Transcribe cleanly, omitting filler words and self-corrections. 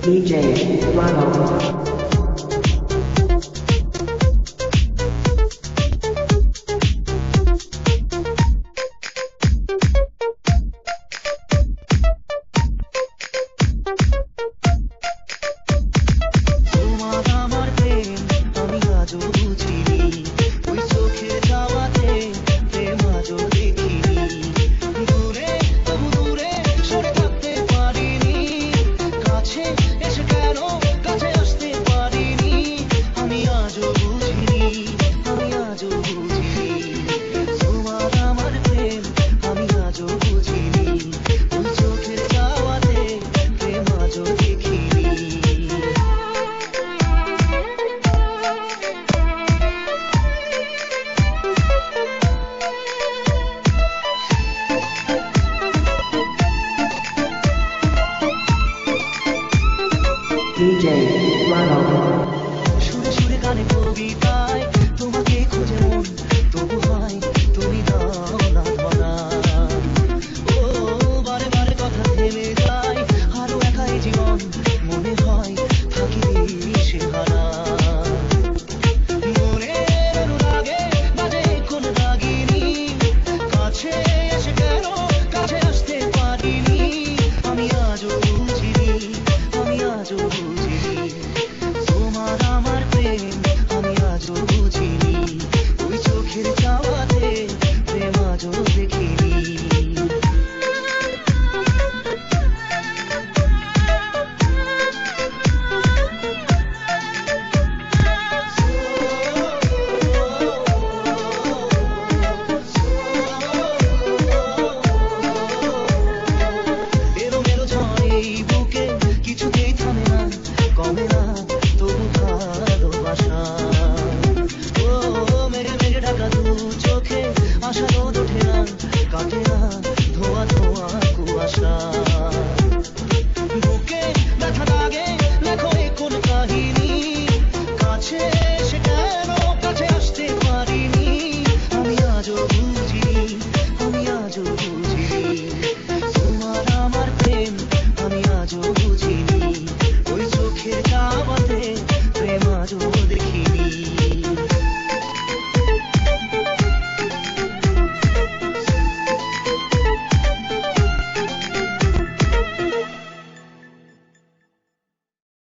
DJ Ronald. DJ Ronald. সুরে সুরে গানে কবিতায় তোমাকে খুঁজে মন তবু হয় তুমি দাও না ধরা। ও বারে বারে কথা থেমে যায় আরো একাই জীবন মনে হয় থাকি দিশে হারা। মনের অনুরাগে বাজে কোন রাগিনী কাছে এসে কেন কাছে আসতে পারিনি আমি আজও বুঝিনি আমি আজও বুঝিনি তোমার আমার প্রেম আমি আজও বুঝিনি ওই চোখের চাওয়াতে প্রেম আজও দেখিনি। এলোমেলো ঝড় এই বুকে কিছুতেই থামে না কমে না তবু ভালোবাসা। ও মেঘে মেঘে ঢাকা দু চোখে আশা রোদ ওঠে না কাটে না ধোয়া ধোয়া কুয়াশা। বুকে ব্যথা লাগে লেখো এ কোন কাহিনী কাছে এসে কেন কাছে আসতে পারিনি আমি আজও বুঝিনি আমি আজও বুঝিনি তোমার আমার প্রেম আমি আজও বুঝিনি ওই চোখের চাওয়াতে